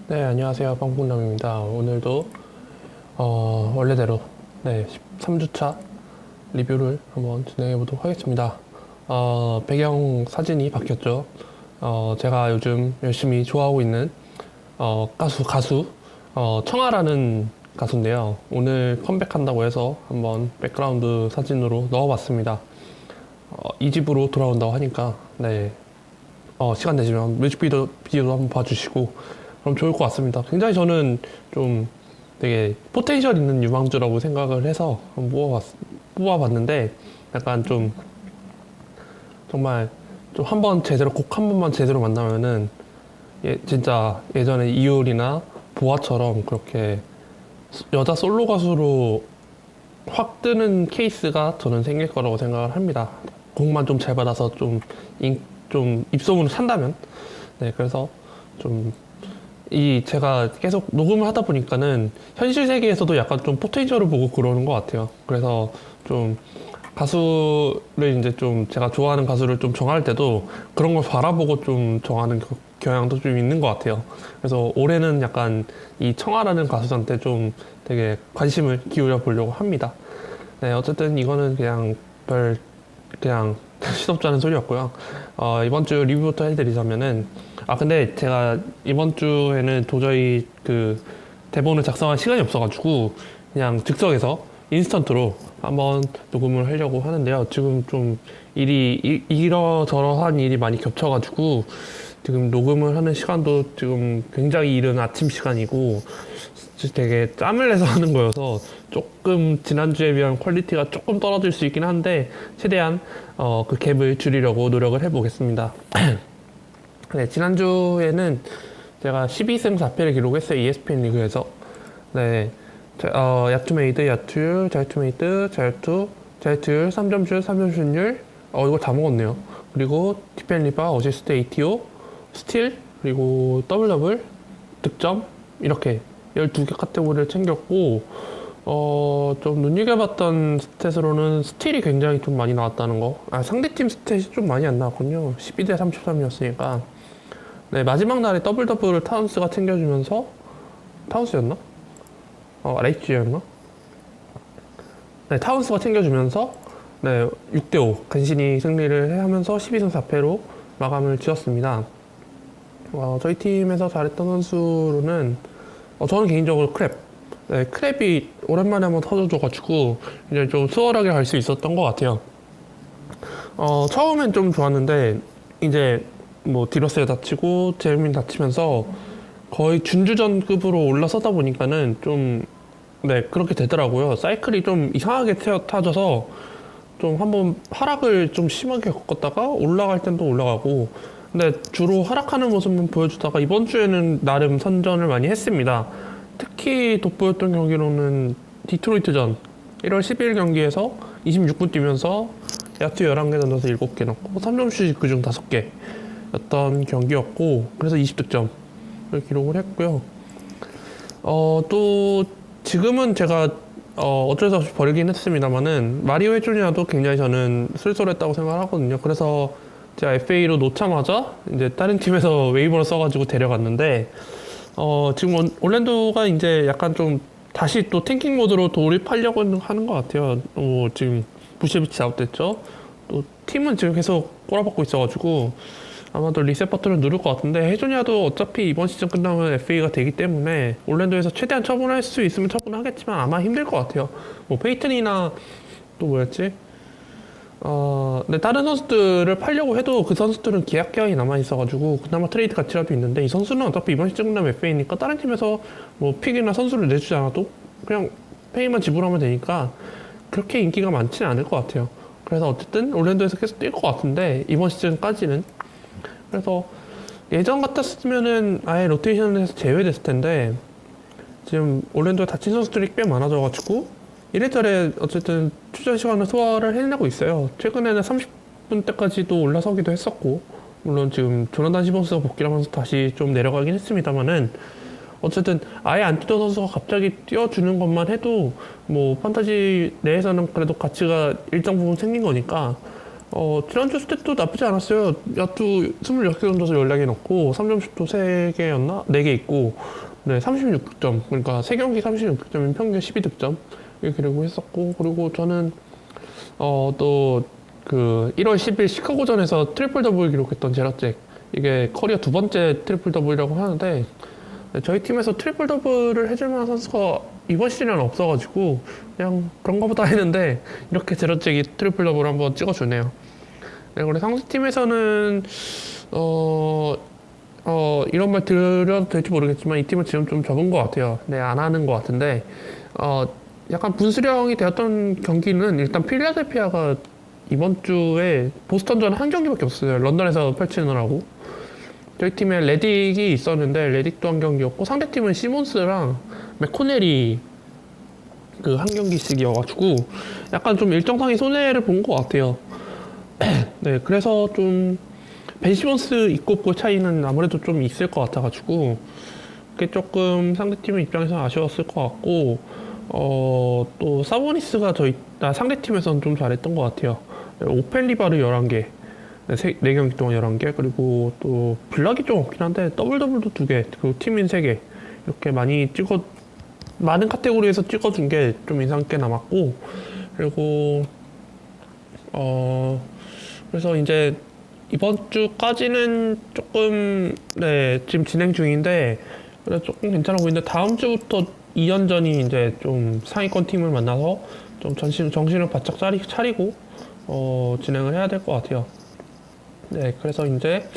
네, 안녕하세요. 빵빵남입니다. 오늘도 원래대로 13주차 리뷰를 한번 진행해 보도록 하겠습니다. 배경 사진이 바뀌었죠. 제가 요즘 열심히 좋아하고 있는 가수 청아라는 가수인데요. 오늘 컴백한다고 해서 한번 백그라운드 사진으로 넣어봤습니다. 이 집으로 돌아온다고 하니까 시간 되시면 뮤직비디오도 한번 봐주시고 그럼 좋을 것 같습니다. 굉장히 저는 좀 되게 포텐셜 있는 유망주라고 생각을 해서 한번 뽑아봤는데 약간 좀 정말 좀 곡 한 번만 제대로 만나면은 진짜 예전에 이효리나 보아처럼 그렇게 여자 솔로 가수로 확 뜨는 케이스가 저는 생길 거라고 생각을 합니다. 곡만 좀 잘 받아서 좀 입소문을 산다면. 네, 그래서 좀 제가 계속 녹음을 하다 보니까는 현실 세계에서도 약간 좀 포텐셜을 보고 그러는 것 같아요. 그래서 좀 가수를 이제 좀 제가 좋아하는 가수를 좀 정할 때도 그런 걸 바라보고 좀 정하는 경향도 좀 있는 것 같아요. 그래서 올해는 약간 이 청아라는 가수한테 좀 되게 관심을 기울여 보려고 합니다. 네, 어쨌든 이거는 그냥 시덥지 않은 소리였고요. 이번 주 리뷰부터 해드리자면은, 근데 제가 이번 주에는 도저히 그 대본을 작성할 시간이 없어가지고, 그냥 즉석에서 인스턴트로 한번 녹음을 하려고 하는데요. 지금 좀 이러저러한 일이 많이 겹쳐가지고, 지금 녹음을 하는 시간도 지금 굉장히 이른 아침 시간이고, 되게 짬을 내서 하는 거여서 조금 지난주에 비한 퀄리티가 조금 떨어질 수 있긴 한데 최대한 그 갭을 줄이려고 노력을 해보겠습니다. 네, 지난주에는 제가 12승 4패를 기록했어요. ESPN 리그에서. 네, 야투메이드, 야투율, 자유투메이드, 자유투율, 3점슛, 3점슛율. 이거 다 먹었네요. 그리고 디펜 리바, 어시스트, ATO, 스틸, 그리고 더블 더블, 득점 이렇게 12개 카테고리를 챙겼고, 좀 눈여겨봤던 스탯으로는 스틸이 굉장히 좀 많이 나왔다는 거. 상대팀 스탯이 좀 많이 안 나왔군요. 12대 33이었으니까. 네, 마지막 날에 더블 더블을 타운스가 챙겨주면서, 타운스였나? 레이츠였나? 네, 타운스가 챙겨주면서, 네, 6대5 간신히 승리를 하면서 12승 4패로 마감을 지었습니다. 저희 팀에서 잘했던 선수로는 저는 개인적으로 크랩이 오랜만에 한번 터져줘가지고 이제 좀 수월하게 갈 수 있었던 것 같아요. 처음엔 좀 좋았는데 이제 뭐 디러스에 다치고 제르민 다치면서 거의 준주전급으로 올라서다 보니까는 좀 그렇게 되더라고요. 사이클이 좀 이상하게 타져서 좀 한번 하락을 좀 심하게 겪었다가 올라갈 땐 또 올라가고, 근데 주로 하락하는 모습만 보여주다가 이번 주에는 나름 선전을 많이 했습니다. 특히 돋보였던 경기로는 디트로이트전 1월 12일 경기에서 26분 뛰면서 야투 11개 던져서 7개 넣고 3점슛이 그중 5개였던 경기였고, 그래서 20득점을 기록을 했고요. 또 지금은 제가 어쩔 수 없이 버리긴 했습니다만은 마리오 해주니아도 굉장히 저는 쓸쓸했다고 생각을 하거든요. 그래서 제가 FA로 놓자마자 이제 다른 팀에서 웨이버를 써가지고 데려갔는데, 지금 올랜도가 이제 약간 좀 다시 또 탱킹 모드로 돌입하려고 하는 것 같아요. 지금 부시비치 아웃됐죠. 또 팀은 지금 계속 꼬라박고 있어가지고 아마도 리셋 버튼을 누를 것 같은데, 해조니아도 어차피 이번 시즌 끝나면 FA가 되기 때문에 올랜도에서 최대한 처분할 수 있으면 처분하겠지만 아마 힘들 것 같아요. 뭐 페이튼이나 또 뭐였지? 근데 다른 선수들을 팔려고 해도 그 선수들은 계약 기간이 남아 있어가지고 그나마 트레이드 가치라도 있는데, 이 선수는 어차피 이번 시즌 끝나면 FA니까 다른 팀에서 뭐 픽이나 선수를 내주지 않아도 그냥 페이만 지불하면 되니까 그렇게 인기가 많지는 않을 것 같아요. 그래서 어쨌든 올랜도에서 계속 뛸 것 같은데 이번 시즌까지는. 그래서 예전 같았으면은 아예 로테이션에서 제외됐을 텐데 지금 올랜도에 다친 선수들이 꽤 많아져가지고 이래저래 어쨌든 출전 시간을 소화를 해내고 있어요. 최근에는 30분대까지도 올라서기도 했었고, 물론 지금 조나단 시몬스가 복귀를 하면서 다시 좀 내려가긴 했습니다만은, 어쨌든 아예 안 뛰던 선수가 갑자기 뛰어주는 것만 해도 뭐 판타지 내에서는 그래도 가치가 일정 부분 생긴 거니까 지난주 스탯도 나쁘지 않았어요. 야투 26개 던져서 14개 넣고, 3점슛도 3개였나? 4개 있고, 네, 36득점. 그러니까 3경기 36득점이면 평균 12득점. 이렇게 기록했었고, 그리고 저는, 또, 1월 10일 시카고전에서 트리플 더블 기록했던 제라잭. 이게 커리어 두 번째 트리플 더블이라고 하는데, 네, 저희 팀에서 트리플 더블을 해줄 만한 선수가 이번 시즌에는 없어가지고 그냥 그런 거보다 했는데 이렇게 제러잭이 트리플 더블 한번 찍어주네요. 네, 그리고 상대팀에서는 이런 말 드려도 될지 모르겠지만 이 팀은 지금 좀 접은 것 같아요. 네, 안 하는 것 같은데 약간 분수령이 되었던 경기는 일단 필라델피아가 이번 주에 보스턴전 한 경기밖에 없어요. 런던에서 펼치느라고. 저희 팀에 레딕이 있었는데 레딕도 한 경기였고 상대팀은 시몬스랑 맥코넬이 한 경기씩이어가지고 약간 좀 일정상의 손해를 본 것 같아요. 네, 그래서 좀 벤 시몬스 있고 없고 차이는 아무래도 좀 있을 것 같아가지고 그게 조금 상대팀 입장에서는 아쉬웠을 것 같고 또 사보니스가 상대팀에서는 좀 잘했던 것 같아요. 네, 오펜 리바르 11개 네, 4경기 동안 11개 그리고 또 블락이 좀 없긴 한데 더블도 2개 그리고 팀인 3개 이렇게 많은 카테고리에서 찍어준 게 좀 인상 깊게 남았고 그리고 그래서 이제 이번 주까지는 조금 네 지금 진행 중인데 그래 조금 괜찮아 보이는데 다음 주부터 2연전이 이제 좀 상위권 팀을 만나서 좀 정신을 바짝 차리고 진행을 해야 될 것 같아요. 네, 그래서 이제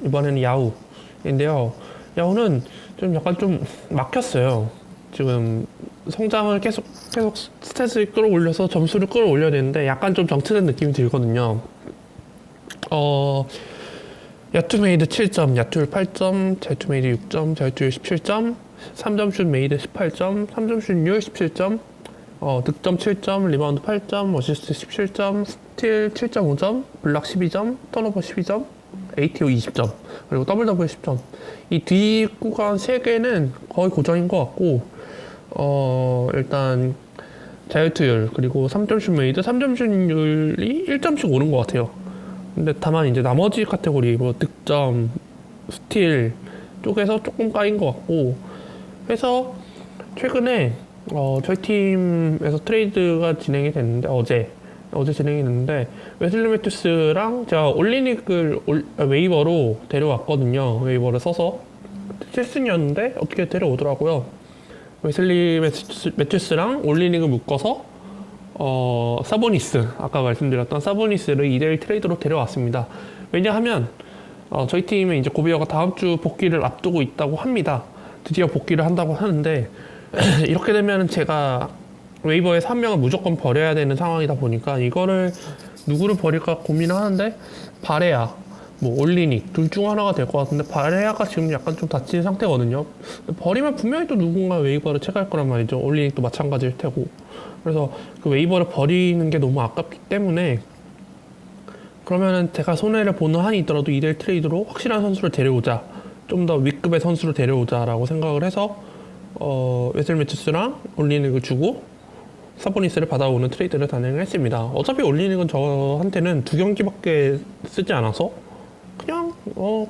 이번에는 야후인데요. 야후는 좀 약간 좀 막혔어요. 지금 성장을 계속 스탯을 끌어올려서 점수를 끌어올려야 되는데 약간 좀 정체된 느낌이 들거든요. 야투 메이드 7점, 야투율 8점, 자유투 메이드 6점, 자유투율 17점, 3점슛 메이드 18점, 3점슛률 17점, 득점 7점, 리바운드 8점, 어시스트 17점, 스틸 7.5점, 블락 12점, 턴오버 12점, ATO 20점, 그리고 더블 10점. 이 뒤 구간 3개는 거의 고정인 것 같고, 일단 자유투율 그리고 3점슛 메이드 3점슛률이 1점씩 오른 것 같아요. 근데 다만 이제 나머지 카테고리 뭐 득점, 스틸 쪽에서 조금 까인 것 같고 해서 최근에 저희 팀에서 트레이드가 진행이 됐는데 어제 진행이 됐는데 웨슬리 매튜스랑 제가 올리닉을 웨이버로 데려왔거든요. 웨이버를 써서 실순이었는데 어떻게 데려오더라고요. 웨슬리 매튜스랑 올리닉을 묶어서 사보니스 아까 말씀드렸던 사보니스를 2대1 트레이드로 데려왔습니다. 왜냐하면 저희 팀에 이제 고비어가 다음 주 복귀를 앞두고 있다고 합니다. 드디어 복귀를 한다고 하는데 이렇게 되면 제가 웨이버에서 한 명을 무조건 버려야 되는 상황이다 보니까 이거를 누구를 버릴까 고민을 하는데 바레아, 뭐 올리닉 둘 중 하나가 될 것 같은데 바레아가 지금 약간 좀 다친 상태거든요. 버리면 분명히 또 누군가 웨이버를 채갈 거란 말이죠. 올리닉도 마찬가지일 테고. 그래서 그 웨이버를 버리는 게 너무 아깝기 때문에 그러면은 제가 손해를 보는 한이 있더라도 2대1 트레이드로 확실한 선수를 데려오자, 좀 더 윗급의 선수를 데려오자 라고 생각을 해서 웨슬리 매튜스랑 올리닉을 주고 사보니스를 받아오는 트레이드를 단행을 했습니다. 어차피 올리닉은 저한테는 2경기밖에 쓰지 않아서 그냥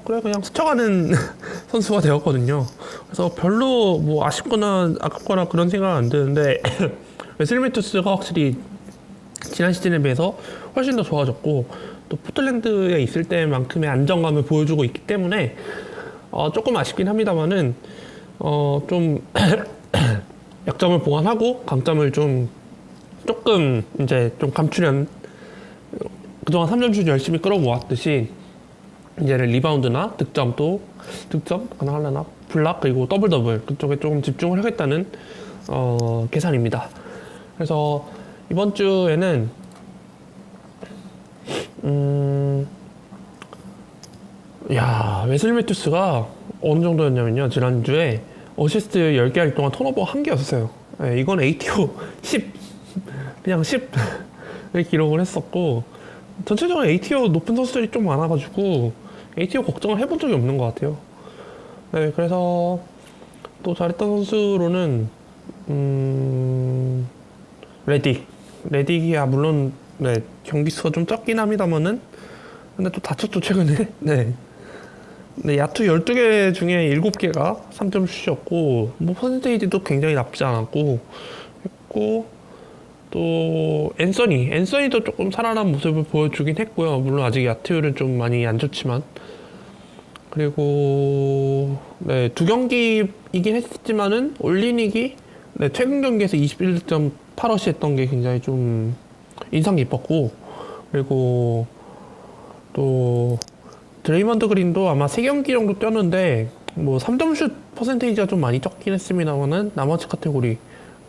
그냥 스쳐가는 선수가 되었거든요. 그래서 별로 뭐 아쉽거나 아깝거나 그런 생각은 안 드는데 웨슬리 매튜스가 확실히 지난 시즌에 비해서 훨씬 더 좋아졌고 또 포틀랜드에 있을 때만큼의 안정감을 보여주고 있기 때문에 조금 아쉽긴 합니다만은 좀 약점을 보완하고 강점을 조금 이제 좀 감추려는 그동안 3점슛 열심히 끌어모았듯이 이제는 리바운드나 득점 가능하려나 블락 그리고 더블 그쪽에 조금 집중을 하겠다는 계산입니다. 그래서 이번 주에는 웨슬리 매튜스가 어느 정도였냐면요. 지난주에 어시스트 10개 할 동안 턴오버 1개였어요. 네, 이건 ATO 10 그냥 10을 기록을 했었고 전체적으로 ATO 높은 선수들이 좀 많아가지고 ATO 걱정을 해본 적이 없는 것 같아요. 네, 그래서 또 잘했던 선수로는 레딕이야 물론 네, 경기 수가 좀 적긴 합니다만은 근데 또 다쳤죠 최근에. 네. 네, 야투 12개 중에 7개가 3점 슛이었고 뭐 퍼센테이지도 굉장히 나쁘지 않았고 했고 또 앤서니도 조금 살아난 모습을 보여주긴 했고요. 물론 아직 야투율은 좀 많이 안 좋지만 그리고 네, 두 경기이긴 했지만은 올리닉이 네, 최근 경기에서 21.8어시 했던 게 굉장히 좀 인상 깊었고 그리고 또 드레이먼드 그린도 아마 3경기 정도 뛰었는데 뭐 3점 슛 퍼센테이지가 좀 많이 적긴 했습니다만은 나머지 카테고리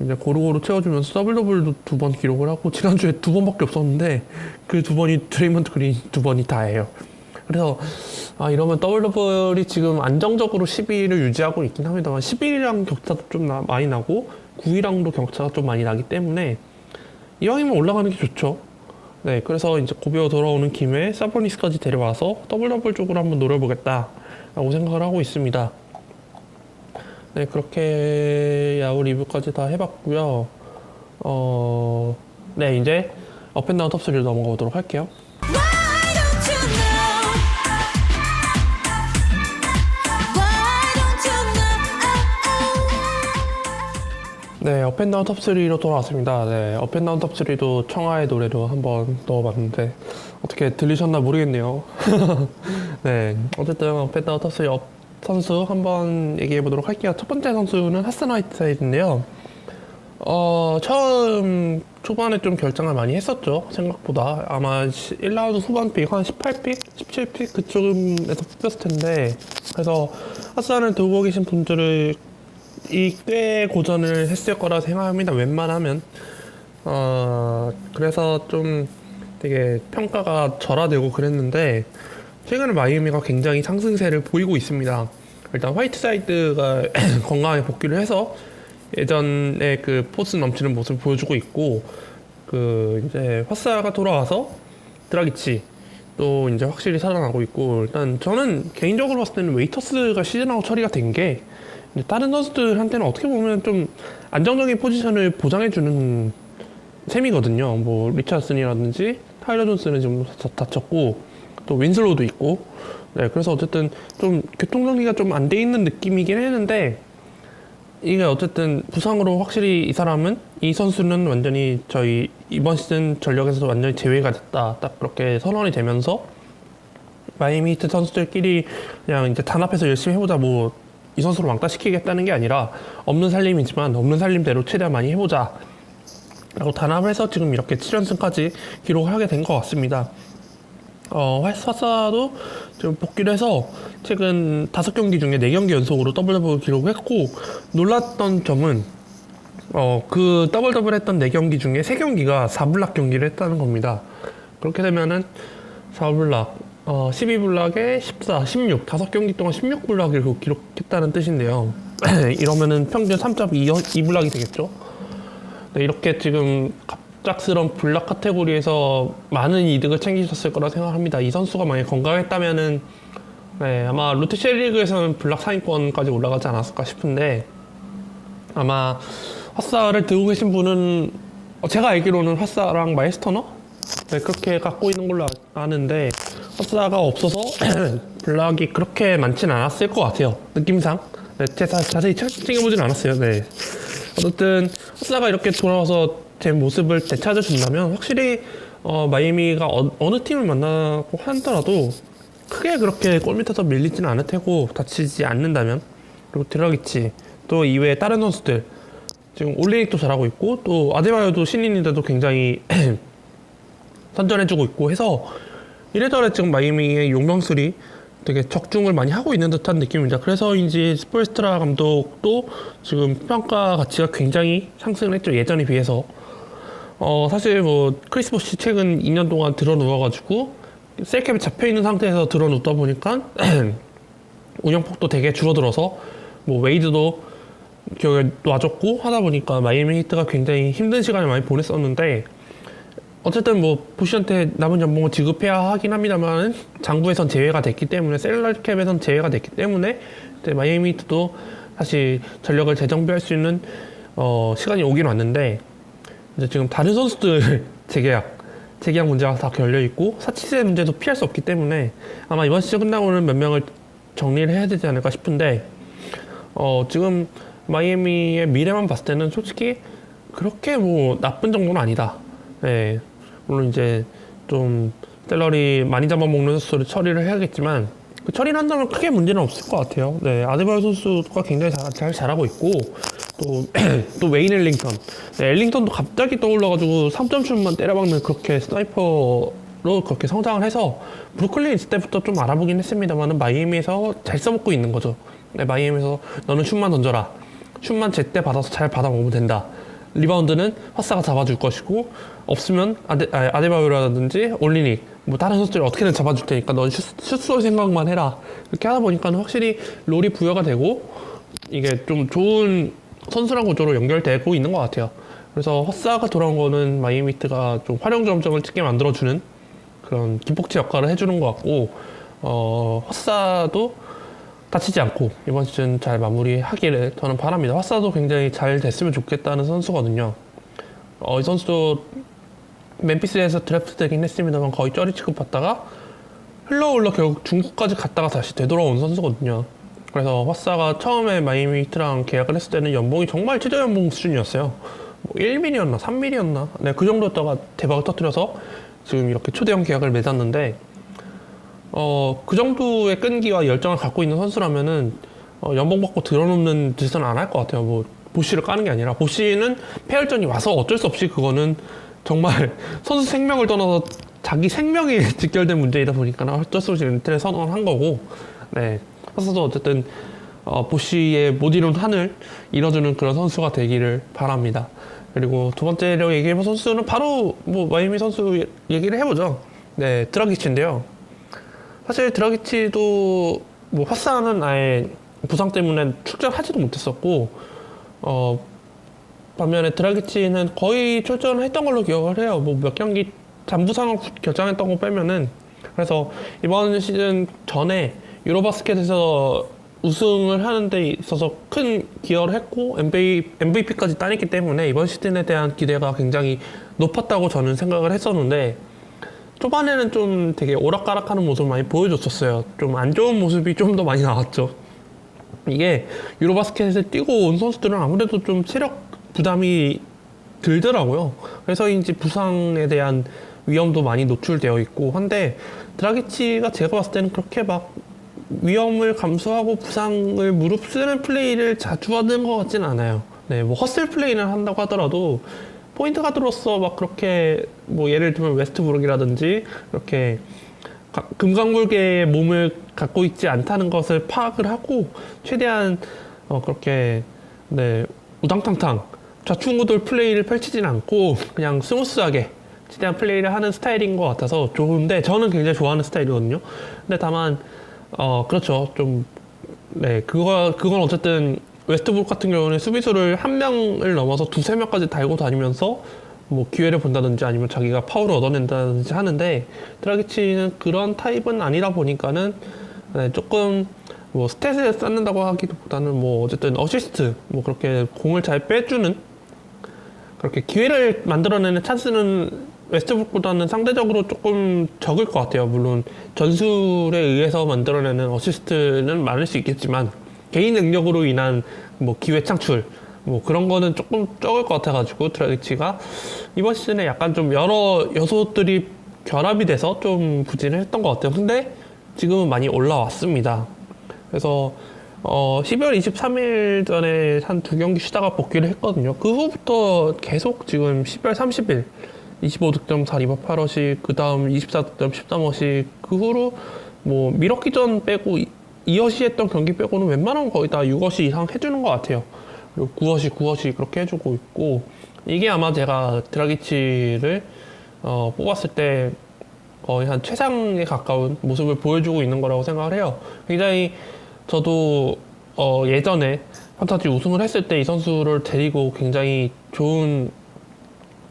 이제 고루고루 채워주면서 더블 더블도 2번 기록을 하고 지난주에 2번밖에 없었는데 그 2번이 드레이먼드 그린 2번이 다예요. 그래서 이러면 더블 더블이 지금 안정적으로 10위를 유지하고 있긴 합니다만 11위랑 격차도 좀 많이 나고 9위랑도 격차가 좀 많이 나기 때문에 이왕이면 올라가는 게 좋죠. 네, 그래서 이제 고비어 돌아오는 김에 사보니스까지 데려와서 더블 더블 쪽으로 한번 노려보겠다라고 생각을 하고 있습니다. 네, 그렇게 야구 리뷰까지 다 해봤고요. 네, 이제 업앤다운 톱3를 넘어가 보도록 할게요. 네, 업앤다운 톱3로 돌아왔습니다. 네, 업앤다운 톱3도 청하의 노래로 한번 넣어봤는데 어떻게 들리셨나 모르겠네요. 네, 어쨌든 업앤다운 톱3 업 선수 한번 얘기해보도록 할게요. 첫 번째 선수는 하슨 화이트사이드인데요. 처음 초반에 좀 결정을 많이 했었죠. 생각보다 아마 1라운드 후반 픽 한 18픽, 17픽 그쯤에서 뽑혔을 텐데 그래서 하슨을 두고 계신 분들을 꽤 고전을 했을 거라 생각합니다. 웬만하면 그래서 좀 되게 평가가 절하되고 그랬는데 최근에 마이애미가 굉장히 상승세를 보이고 있습니다. 일단 화이트사이드가 건강하게 복귀를 해서 예전에 그 포스 넘치는 모습을 보여주고 있고 그 이제 화사가 돌아와서 드라기치 또 이제 확실히 살아나고 있고 일단 저는 개인적으로 봤을 때는 웨이터스가 시즌아웃 처리가 된 게 다른 선수들한테는 어떻게 보면 좀 안정적인 포지션을 보장해주는 셈이거든요. 뭐 리차슨이라든지 타일러 존스는 지금 다쳤고 또 윈슬로우도 있고 네, 그래서 어쨌든 좀 교통정리가 좀 안 돼 있는 느낌이긴 했는데 이게 어쨌든 부상으로 확실히 이 선수는 완전히 저희 이번 시즌 전력에서 완전히 제외가 됐다 딱 그렇게 선언이 되면서 마이애미 히트 선수들끼리 그냥 이제 단합해서 열심히 해보자 뭐 이 선수를 왕따시키겠다는 게 아니라 없는 살림이지만 없는 살림대로 최대한 많이 해보자 라고 단합을 해서 지금 이렇게 7연승까지 기록을 하게 된 것 같습니다. 화사도 지금 복귀를 해서 최근 5경기 중에 4경기 연속으로 더블 더블 기록을 했고 놀랐던 점은 그 더블 더블 했던 4경기 중에 3경기가 4블락 경기를 했다는 겁니다. 그렇게 되면은 4블락 12블락에 14, 16 5경기 동안 16블락을 기록했다는 뜻인데요. 이러면은 평균 3.2블락이 되겠죠. 네, 이렇게 지금 갑작스런 블락 카테고리에서 많은 이득을 챙기셨을 거라 생각합니다. 이 선수가 만약 건강했다면은 네, 아마 롯데 C리그에서는 블락 상위권까지 올라가지 않았을까 싶은데 아마 화사를 들고 계신 분은 제가 알기로는 화사랑 마이스터너 네, 그렇게 갖고 있는 걸로 아는데 화사가 없어서 블락이 그렇게 많진 않았을 것 같아요. 느낌상 네, 제가 자세히 챙겨보진 않았어요. 네. 어쨌든 화사가 이렇게 돌아와서 제 모습을 되찾아준다면 확실히 마이애미가 어느 팀을 만나고 하더라도 크게 그렇게 골 밑에서 밀리지는 않을 테고 다치지 않는다면 그리고 드라기치 또 이외에 다른 선수들 지금 올리닉도 잘하고 있고 또 아데바요도 신인인데도 굉장히 선전해주고 있고 해서 이래저래 지금 마이애미의 용병술이 되게 적중을 많이 하고 있는 듯한 느낌입니다. 그래서인지 스폴스트라 감독도 지금 평가 가치가 굉장히 상승을 했죠. 예전에 비해서. 사실 뭐 크리스 보시 최근 2년 동안 들어 누워가지고 셀캡에 잡혀있는 상태에서 들어 눕다 보니까 운영폭도 되게 줄어들어서 뭐 웨이드도 기억에 놔줬고 하다 보니까 마이애미 히트가 굉장히 힘든 시간을 많이 보냈었는데 어쨌든 뭐 보시한테 남은 연봉을 지급해야 하긴 합니다만 장부에선 제외가 됐기 때문에 셀러리 캡에선 제외가 됐기 때문에 마이애미 히트도 다시 전력을 재정비할 수 있는 시간이 오긴 왔는데 이제 지금 다른 선수들 재계약 재계약 문제가 다 걸려 있고 사치세 문제도 피할 수 없기 때문에 아마 이번 시즌 끝나고는 몇 명을 정리를 해야 되지 않을까 싶은데 지금 마이애미의 미래만 봤을 때는 솔직히 그렇게 뭐 나쁜 정도는 아니다. 네, 물론 이제 좀 셀러리 많이 잡아먹는 선수를 처리를 해야겠지만 그 처리를 한다면 크게 문제는 없을 것 같아요. 네, 아데바요 선수가 굉장히 잘 잘하고 있고 또 웨인 엘링턴, 네, 엘링턴도 갑자기 떠올라가지고 3점슛만 때려박는 그렇게 스나이퍼로 그렇게 성장을 해서 브루클린 있을 때부터 좀 알아보긴 했습니다만은 마이애미에서 잘 써먹고 있는 거죠. 네, 마이애미에서 너는 슛만 던져라. 슛만 제때 받아서 잘 받아먹으면 된다. 리바운드는 화사가 잡아줄 것이고 없으면 아데바요라든지 올리닉 뭐 다른 선수들이 어떻게든 잡아줄 테니까 넌 슛 쏠 생각만 해라. 이렇게 하다 보니까는 확실히 롤이 부여가 되고 이게 좀 좋은 선수랑 구조로 연결되고 있는 것 같아요. 그래서 헛사가 돌아온 거는 마이애미 히트가 좀 활용 점정을 찍게 만들어주는 그런 기폭제 역할을 해주는 것 같고 헛사도 다치지 않고 이번 시즌 잘 마무리하기를 저는 바랍니다. 헛사도 굉장히 잘 됐으면 좋겠다는 선수거든요. 이 선수도 멤피스에서 드래프트 되긴 했습니다만 거의 쩌리 취급받다가 흘러 결국 중국까지 갔다가 다시 되돌아온 선수거든요. 그래서 헛사가 처음에 마이애미 히트랑 계약을 했을 때는 연봉이 정말 최저연봉 수준이었어요. 뭐 1밀이었나 3밀이었나 네, 그 정도였다가 대박을 터뜨려서 지금 이렇게 초대형 계약을 맺었는데 그 정도의 끈기와 열정을 갖고 있는 선수라면은 연봉 받고 들어놓는 짓은 안 할 것 같아요. 뭐 보쉬를 까는 게 아니라 보쉬는 폐혈전이 와서 어쩔 수 없이 그거는 정말 선수 생명을 떠나서 자기 생명에 직결된 문제이다 보니까 어쩔 수 없이 은퇴를 선언한 거고 네. 헛사도 어쨌든 보쉬의 못 이룬 한을 이뤄주는 그런 선수가 되기를 바랍니다. 그리고 두 번째로 얘기해볼 선수는 바로 뭐 마이애미 선수 얘기를 해보죠. 네, 드라기치인데요. 사실 드라기치도 뭐 헛사는 아예 부상 때문에 출전하지도 못했었고 반면에 드라기치는 거의 출전을 했던 걸로 기억을 해요. 뭐 몇 경기 잔부상을 결정했던 거 빼면은 그래서 이번 시즌 전에 유로바스켓에서 우승을 하는 데 있어서 큰 기여를 했고 MVP까지 따냈기 때문에 이번 시즌에 대한 기대가 굉장히 높았다고 저는 생각을 했었는데 초반에는 좀 되게 오락가락하는 모습을 많이 보여줬었어요. 좀 안 좋은 모습이 좀 더 많이 나왔죠. 이게 유로바스켓에서 뛰고 온 선수들은 아무래도 좀 체력 부담이 들더라고요. 그래서인지 부상에 대한 위험도 많이 노출되어 있고 한데 드라기치가 제가 봤을 때는 그렇게 막 위험을 감수하고 부상을 무릅쓰는 플레이를 자주 하는 것 같진 않아요. 네, 뭐 허슬 플레이를 한다고 하더라도 포인트 가드로서 막 그렇게 뭐 예를 들면 웨스트브룩이라든지 이렇게 금강불개의 몸을 갖고 있지 않다는 것을 파악을 하고 최대한 그렇게 네, 우당탕탕 좌충우돌 플레이를 펼치진 않고 그냥 스무스하게 최대한 플레이를 하는 스타일인 것 같아서 좋은데 저는 굉장히 좋아하는 스타일이거든요. 근데 다만 그렇죠. 좀, 네, 그건 어쨌든, 웨스트브룩 같은 경우는 수비수를 한 명을 넘어서 두세 명까지 달고 다니면서, 뭐, 기회를 본다든지 아니면 자기가 파울을 얻어낸다든지 하는데, 드라기치는 그런 타입은 아니다 보니까는, 네, 조금, 뭐, 스탯을 쌓는다고 하기보다는 뭐, 어쨌든, 어시스트, 뭐, 그렇게 공을 잘 빼주는, 그렇게 기회를 만들어내는 찬스는 웨스트브룩보다는 상대적으로 조금 적을 것 같아요. 물론 전술에 의해서 만들어내는 어시스트는 많을 수 있겠지만 개인 능력으로 인한 뭐 기회 창출 뭐 그런 거는 조금 적을 것 같아가지고 드라기치가 이번 시즌에 약간 좀 여러 요소들이 결합이 돼서 좀 부진을 했던 것 같아요. 근데 지금은 많이 올라왔습니다. 그래서 12월 23일 전에 한 두 경기 쉬다가 복귀를 했거든요. 그 후부터 계속 지금 12월 30일 25득점 4리바 8어시 그 다음 24득점 13어시 그 후로 뭐 미러키전 빼고 2어시 했던 경기 빼고는 웬만하면 거의 다 6어시 이상 해주는 것 같아요. 그리고 9어시 그렇게 해주고 있고 이게 아마 제가 드라기치를 뽑았을 때 거의 한 최상에 가까운 모습을 보여주고 있는 거라고 생각을 해요. 굉장히 저도 예전에 판타지 우승을 했을 때 이 선수를 데리고 굉장히 좋은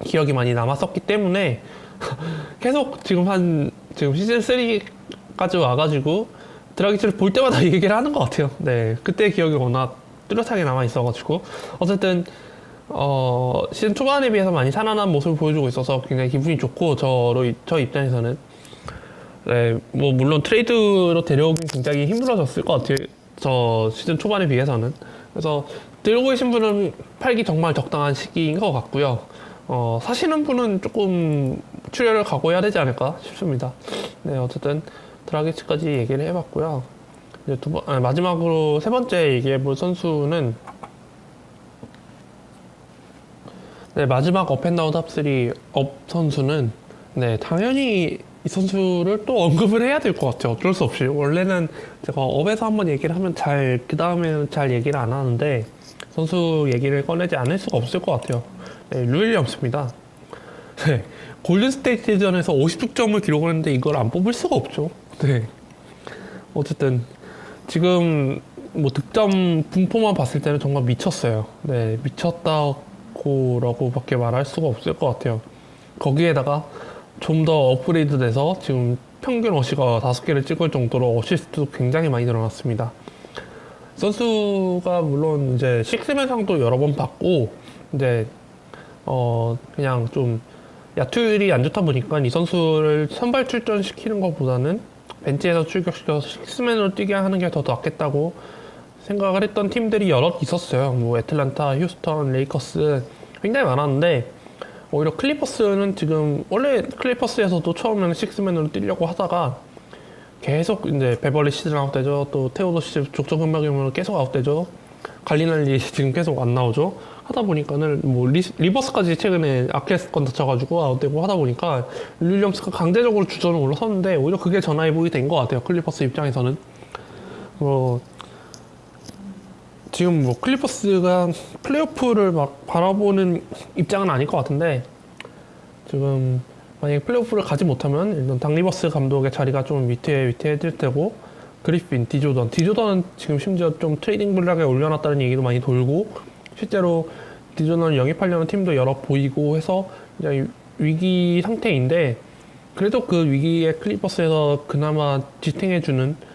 기억이 많이 남았었기 때문에 계속 지금 시즌 3까지 와가지고 드라기치를 볼 때마다 이 얘기를 하는 것 같아요. 네, 그때 기억이 워낙 뚜렷하게 남아 있어가지고 어쨌든 시즌 초반에 비해서 많이 살아난 모습을 보여주고 있어서 굉장히 기분이 좋고, 저 입장에서는. 네, 뭐, 물론 트레이드로 데려오긴 굉장히 힘들어졌을 것 같아요. 저 시즌 초반에 비해서는. 그래서 들고 계신 분은 팔기 정말 적당한 시기인 것 같고요. 사시는 분은 조금 출혈을 각오해야 되지 않을까 싶습니다. 네, 어쨌든 드라기치까지 얘기를 해봤고요. 이제 마지막으로 세 번째 얘기해볼 선수는, 네, 마지막 업앤다운 탑3 업 선수는, 네, 당연히 이 선수를 또 언급을 해야 될 것 같아요. 어쩔 수 없이. 원래는 제가 업에서 한번 얘기를 하면 그 다음에는 잘 얘기를 안 하는데, 선수 얘기를 꺼내지 않을 수가 없을 것 같아요. 네, 루 윌리엄스입니다. 네, 골든스테이트전에서 50득점을 기록을 했는데 이걸 안 뽑을 수가 없죠. 네. 어쨌든, 지금 뭐 득점 분포만 봤을 때는 정말 미쳤어요. 네, 미쳤다고라고밖에 말할 수가 없을 것 같아요. 거기에다가 좀 더 업그레이드 돼서 지금 평균 어시가 5개를 찍을 정도로 어시스트도 굉장히 많이 늘어났습니다. 선수가 물론 이제 식스맨상도 여러 번 받고, 이제 그냥 좀 야투율이 안 좋다 보니까 이 선수를 선발 출전시키는 것보다는 벤치에서 출격시켜서 식스맨으로 뛰게 하는 게 더 낫겠다고 생각을 했던 팀들이 여럿 있었어요. 뭐 애틀란타, 휴스턴, 레이커스 굉장히 많았는데, 오히려 클리퍼스는 지금 원래 클리퍼스에서도 처음에는 식스맨으로 뛰려고 하다가 계속 이제 베벌리 시즌 아웃되죠. 또 테오도시 족저근막염으로 계속 아웃되죠. 갈리날리 지금 계속 안 나오죠. 하다 보니까는 뭐 리버스까지 최근에 아킬레스건 다쳐가지고 아웃되고 하다 보니까 윌리엄스가 강제적으로 주전으로 올라섰는데, 오히려 그게 전화위복이 된 것 같아요. 클리퍼스 입장에서는. 지금 뭐 클리퍼스가 플레이오프를 막 바라보는 입장은 아닐 것 같은데, 지금 만약에 플레이오프를 가지 못하면 일단 당 리버스 감독의 자리가 좀 위태해질 테고, 그리핀, 디조던은 지금 심지어 좀 트레이딩 블락에 올려놨다는 얘기도 많이 돌고, 실제로 디조던을 영입하려는 팀도 여러 보이고 해서 그냥 위기 상태인데, 그래도 그 위기에 클리퍼스에서 그나마 지탱해주는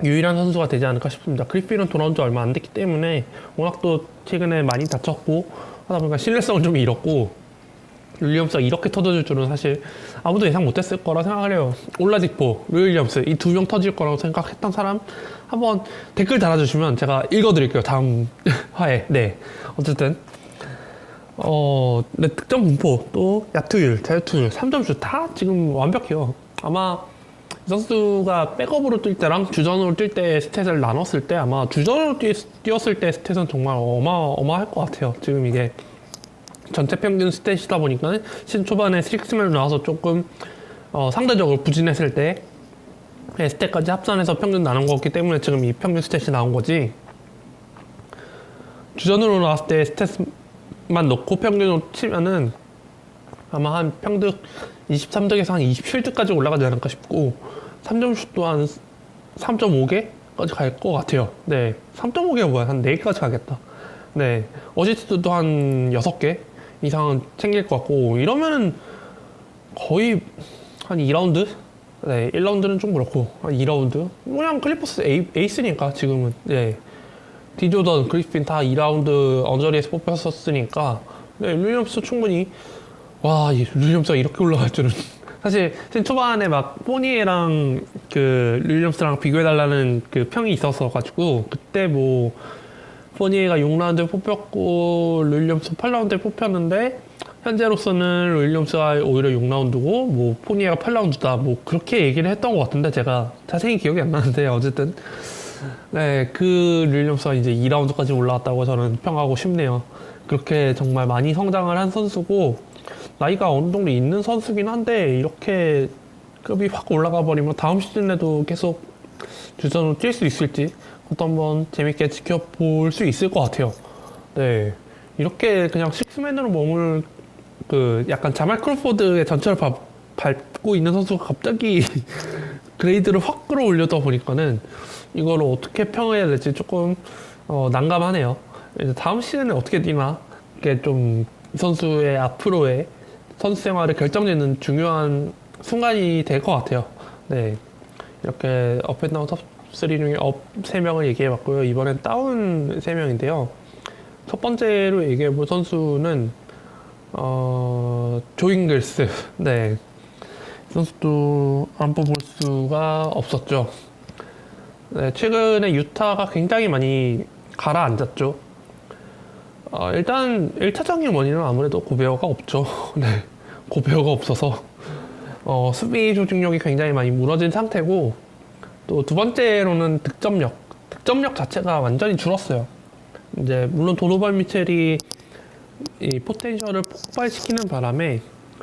유일한 선수가 되지 않을까 싶습니다. 그리핀은 돌아온 지 얼마 안 됐기 때문에 워낙 또 최근에 많이 다쳤고 하다 보니까 신뢰성을 좀 잃었고, 윌리엄스가 이렇게 터져줄 줄은 사실 아무도 예상 못했을 거라 생각을 해요. 올라디포, 윌리엄스 이 두 명 터질 거라고 생각했던 사람 한번 댓글 달아주시면 제가 읽어드릴게요. 다음 화에. 네, 어쨌든 네, 득점 분포, 또 야투율, 자유투율, 3점슛 다 지금 완벽해요. 아마 이 선수가 백업으로 뛸 때랑 주전으로 뛸 때 스탯을 나눴을 때, 아마 주전으로 뛰었을 때 스탯은 정말 어마어마할 것 같아요. 지금 이게 전체 평균 스탯이다 보니까 시즌 초반에 식스맨으로 나와서 조금 상대적으로 부진했을 때 스탯까지 합산해서 평균 나눈 거기 때문에 지금 이 평균 스탯이 나온 거지, 주전으로 나왔을 때 스탯만 넣고 평균으로 치면은 아마 한 평득 23득에서 한 27득까지 올라가지 않을까 싶고, 3점슛도 한 3.5개까지 갈 것 같아요. 네, 3.5개가 뭐야? 한 4개까지 가겠다. 네, 어시스트도 한 6개 이상은 챙길 것 같고, 이러면은 거의 한 2라운드? 네, 1라운드는 좀 그렇고 한 2라운드? 그냥 클리퍼스 에이스니까 지금은. 네, 디조던, 그리핀 다 2라운드 언저리에서 뽑혔었으니까, 네, 윌리엄스 충분히, 와, 윌리엄스가 이렇게 올라갈 줄은. 사실 시즌 초반에 막 포니에랑 그 윌리엄스랑 비교해달라는 그 평이 있었어가지고, 그때 뭐 포니에가 6라운드에 뽑혔고 윌리엄스 8라운드에 뽑혔는데, 현재로서는 윌리엄스가 오히려 6라운드고 뭐 포니에가 8라운드다 뭐 그렇게 얘기를 했던 것 같은데, 제가 자세히 기억이 안 나는데 어쨌든 네, 그 윌리엄스가 이제 2라운드까지 올라왔다고 저는 평하고 싶네요. 그렇게 정말 많이 성장을 한 선수고, 나이가 어느 정도 있는 선수긴 한데, 이렇게 급이 확 올라가 버리면 다음 시즌에도 계속 주전으로 뛸 수 있을지 그것도 한번 재밌게 지켜볼 수 있을 것 같아요. 네, 이렇게 그냥 식스맨으로 머물 그 약간 자말 크로포드의 전철을 밟고 있는 선수가 갑자기 그레이드를 확 끌어올려다 보니까는 이걸 어떻게 평해야 될지 조금 난감하네요. 이제 다음 시즌에 어떻게 뛰나, 이게 좀 이 선수의 앞으로의 선수 생활을 결정짓는 중요한 순간이 될 것 같아요. 네, 이렇게 업앤다운 탑3 중에 업 3명을 얘기해봤고요. 이번엔 다운 3명인데요. 첫 번째로 얘기해볼 선수는 조 잉글스. 네, 이 선수도 안 뽑을 수가 없었죠. 네, 최근에 유타가 굉장히 많이 가라앉았죠. 일단 1차적인 원인은 아무래도 고베어가 없죠. 네, 고베어가 없어서 수비 조직력이 굉장히 많이 무너진 상태고, 또 두 번째로는 득점력 자체가 완전히 줄었어요. 이제 물론 도노반 미첼이 이 포텐셜을 폭발시키는 바람에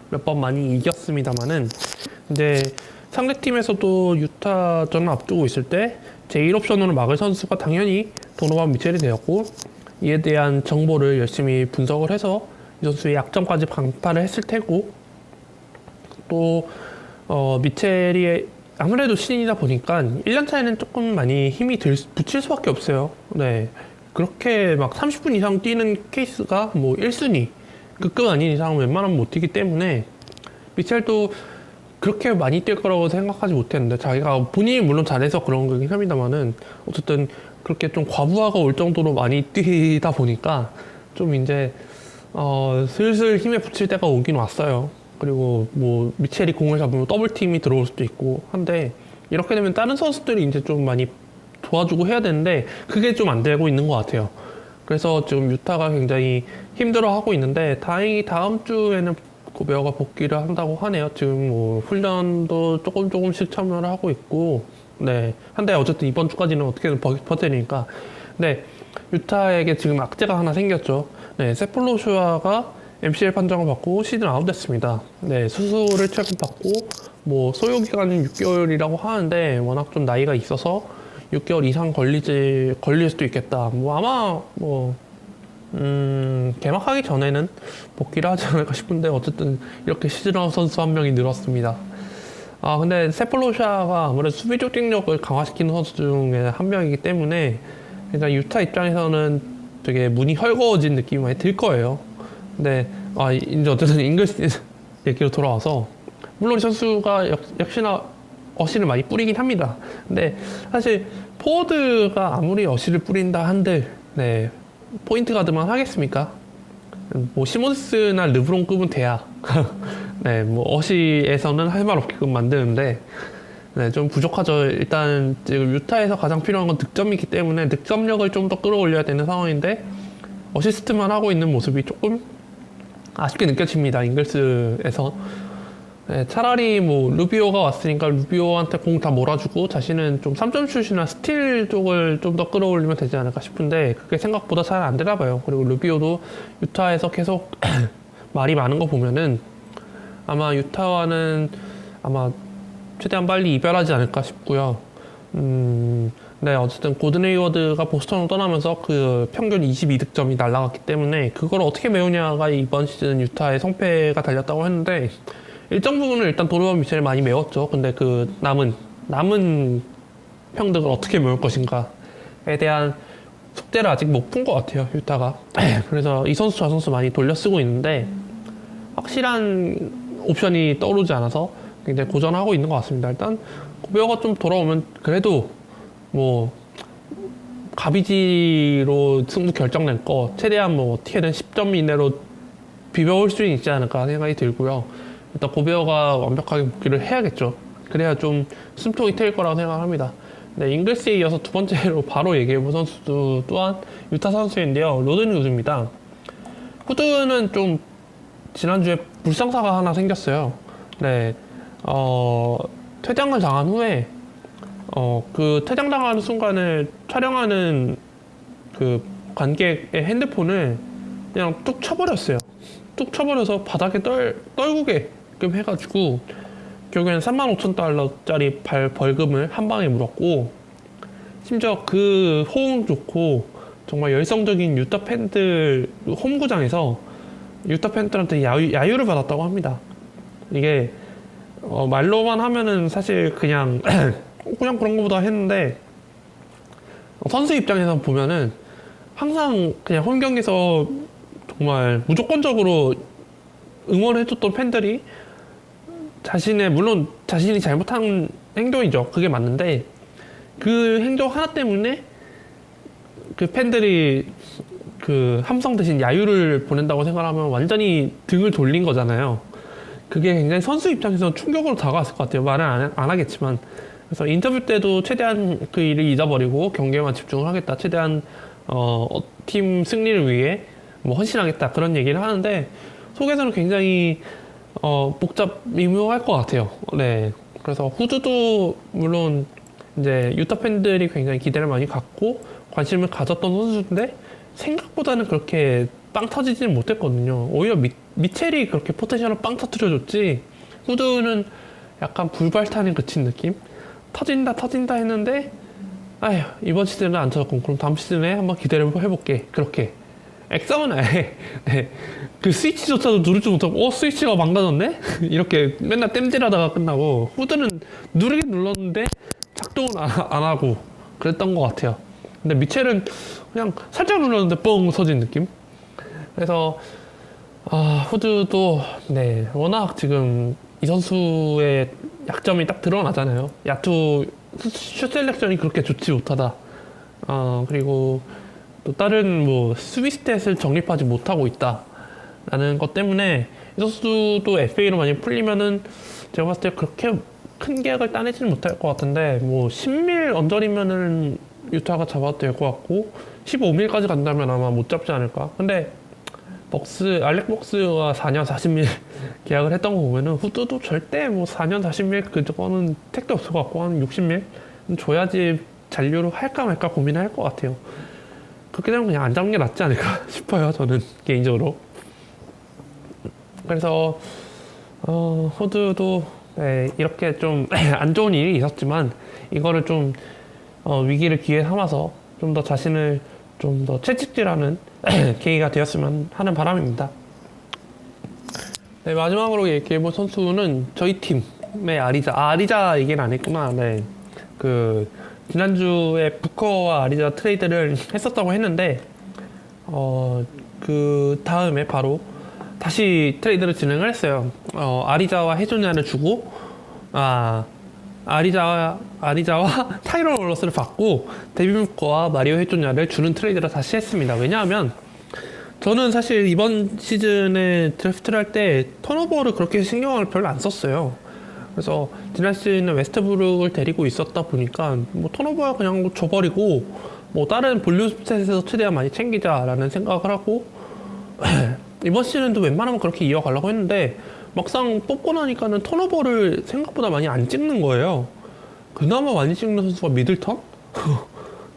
몇 번 많이 이겼습니다만은, 이제 상대팀에서도 유타전을 앞두고 있을 때 제1옵션으로 막을 선수가 당연히 도노반 미첼이 되었고, 이에 대한 정보를 열심히 분석을 해서 이 선수의 약점까지 강타를 했을 테고, 또 미첼이 아무래도 신인이다 보니까 1년 차에는 조금 많이 힘이 붙일 수밖에 없어요. 네, 그렇게 막 30분 이상 뛰는 케이스가 뭐 1순위 급급 아닌 이상은 웬만하면 못 뛰기 때문에, 미첼도 그렇게 많이 뛸 거라고 생각하지 못했는데, 자기가 본인이 물론 잘해서 그런 거긴 합니다만은, 어쨌든 그렇게 좀 과부하가 올 정도로 많이 뛰다 보니까 좀 이제 슬슬 힘에 붙일 때가 오긴 왔어요. 그리고 뭐 미첼이 공을 잡으면 더블팀이 들어올 수도 있고 한데, 이렇게 되면 다른 선수들이 이제 좀 많이 도와주고 해야 되는데 그게 좀 안 되고 있는 것 같아요. 그래서 지금 유타가 굉장히 힘들어하고 있는데, 다행히 다음 주에는 고베어가 복귀를 한다고 하네요. 지금 뭐 훈련도 조금씩 참여를 하고 있고, 네, 한데 어쨌든 이번 주까지는 어떻게든 버티니까. 네, 유타에게 지금 악재가 하나 생겼죠. 네, 세폴로슈아가 MCL 판정을 받고 시즌 아웃됐습니다. 네, 수술을 최근 받고, 뭐 소요 기간은 6개월이라고 하는데 워낙 좀 나이가 있어서 6개월 이상 걸릴 수도 있겠다. 뭐 아마 뭐 개막하기 전에는 복귀를 하지 않을까 싶은데, 어쨌든 이렇게 시즌 아웃 선수 한 명이 늘었습니다. 근데 세폴로샤가 아무래도 수비 조직력을 강화시키는 선수 중에 한 명이기 때문에, 일단 유타 입장에서는 되게 문이 헐거워진 느낌이 많이 들 거예요. 근데 이제 어쨌든 잉글스 얘기로 돌아와서, 물론 이 선수가 역시나 어시를 많이 뿌리긴 합니다. 근데 사실 포워드가 아무리 어시를 뿌린다 한들, 네, 포인트 가드만 하겠습니까? 뭐 시몬스나 르브론급은 돼야 네, 뭐 어시에서는 할 말 없게끔 만드는데, 네, 좀 부족하죠. 일단 지금 유타에서 가장 필요한 건 득점이기 때문에 득점력을 좀 더 끌어올려야 되는 상황인데, 어시스트만 하고 있는 모습이 조금 아쉽게 느껴집니다, 잉글스에서. 네, 차라리 뭐 루비오가 왔으니까 루비오한테 공 다 몰아주고 자신은 좀 3점 슛이나 스틸 쪽을 좀 더 끌어올리면 되지 않을까 싶은데, 그게 생각보다 잘 안 되나 봐요. 그리고 루비오도 유타에서 계속 말이 많은 거 보면은 아마 유타와는 아마 최대한 빨리 이별하지 않을까 싶고요. 네, 어쨌든 고든 헤이워드가 보스턴으로 떠나면서 그 평균 22득점이 날아갔기 때문에 그걸 어떻게 메우냐가 이번 시즌 유타의 성패가 달렸다고 했는데, 일정 부분은 일단 도노반 미첼을 많이 메웠죠. 근데 그 남은 평등을 어떻게 메울 것인가에 대한 숙제를 아직 못 푼 것 같아요, 유타가. 그래서 이 선수 저 선수 많이 돌려 쓰고 있는데 확실한 옵션이 떠오르지 않아서 굉장히 고전하고 있는 것 같습니다. 일단 고베어가 좀 돌아오면 그래도 뭐 가비지로 승부 결정낼 거 최대한 뭐 어떻게든 10점 이내로 비벼올 수 있지 않을까 생각이 들고요. 일단 고베어가 완벽하게 복귀를 해야겠죠. 그래야 좀 숨통이 트일 거라고 생각합니다. 네, 잉글스에 이어서 두 번째로 바로 얘기해볼 선수 또한 유타 선수인데요. 로든 후드입니다. 후드는 좀 지난주에 불상사가 하나 생겼어요. 네, 퇴장을 당한 후에 그 퇴장당하는 순간을 촬영하는 그 관객의 핸드폰을 그냥 뚝 쳐버렸어요. 뚝 쳐버려서 바닥에 떨구게끔 해가지고 결국에는 35,000달러짜리 벌금을 한 방에 물었고, 심지어 그 호응 좋고 정말 열성적인 유타 팬들 홈구장에서 유타 팬들한테 야유를 받았다고 합니다. 이게 말로만 하면은 사실 그냥 그냥 그런 거보다 했는데, 선수 입장에서 보면은 항상 그냥 홈 경기에서 정말 무조건적으로 응원해줬던 팬들이 물론 자신이 잘못한 행동이죠. 그게 맞는데 그 행동 하나 때문에 그 팬들이 그 함성 대신 야유를 보낸다고 생각하면 완전히 등을 돌린 거잖아요. 그게 굉장히 선수 입장에서는 충격으로 다가왔을 것 같아요. 말은 안 하겠지만. 그래서 인터뷰 때도 최대한 그 일을 잊어버리고 경기에만 집중을 하겠다. 최대한 팀 승리를 위해 뭐 헌신하겠다. 그런 얘기를 하는데 속에서는 굉장히 미묘할 것 같아요. 네. 그래서 후드도 물론 이제 유타 팬들이 굉장히 기대를 많이 갖고 관심을 가졌던 선수인데 생각보다는 그렇게 빵 터지지는 못했거든요. 오히려 미첼이 그렇게 포텐셜을 빵 터트려줬지 후드는 약간 불발탄에 그친 느낌? 터진다 했는데 아휴 이번 시즌은 안 터졌고 그럼 다음 시즌에 한번 기대를 해볼게. 그렇게 액성은 아예 네, 그 스위치조차도 누를 줄 못하고 스위치가 망가졌네? 이렇게 맨날 땜질하다가 끝나고 후드는 누르긴 눌렀는데 작동은 안 하고 그랬던 것 같아요. 근데 미첼은 그냥 살짝 눌렀는데 뻥 터진 느낌? 그래서 후드도 네 워낙 지금 이 선수의 약점이 딱 드러나잖아요. 야투 슛 셀렉션이 그렇게 좋지 못하다. 그리고 또 다른 뭐 수비 스탯을 정립하지 못하고 있다라는 것 때문에 이 선수도 FA로 많이 풀리면은 제가 봤을 때 그렇게 큰 계약을 따내지는 못할 것 같은데 뭐 10밀 언저리면은 유타가 잡아도 될 것 같고 15밀까지 간다면 아마 못 잡지 않을까. 근데 알렉 벅스가 4년 40밀 계약을 했던 거 보면은 후드도 절대 뭐 4년 40밀 그거는 택도 없을 것 같고 한 60밀 줘야지 잔류를 할까 말까 고민할 것 같아요. 그렇게 되면 그냥 안 잡는 게 낫지 않을까 싶어요. 저는 개인적으로. 그래서 후드도 네, 이렇게 좀 안 좋은 일이 있었지만 이거를 좀 위기를 기회 삼아서 좀 더 자신을 좀 더 채찍질하는 계기가 되었으면 하는 바람입니다. 네, 마지막으로 얘기해볼 선수는 저희 팀의 아리자 얘기는 안 했구나. 네, 그 지난주에 부커와 아리자 트레이드를 했었다고 했는데 그 다음에 바로 다시 트레이드를 진행을 했어요. 아리자와 해조냐를 주고 아리자와 타이런 월러스를 받고 데빈 부커와 마리오 해조냐를 주는 트레이드를 다시 했습니다. 왜냐하면 저는 사실 이번 시즌에 드래프트를 할 때 턴오버를 그렇게 신경을 별로 안 썼어요. 그래서 지난 시즌에 웨스트브룩을 데리고 있었다 보니까 뭐 턴오버야 그냥 줘버리고 뭐 다른 볼륨 스탯에서 최대한 많이 챙기자라는 생각을 하고 이번 시즌도 웬만하면 그렇게 이어가려고 했는데 막상 뽑고 나니까는 턴오버를 생각보다 많이 안 찍는 거예요. 그나마 많이 찍는 선수가 미들턴?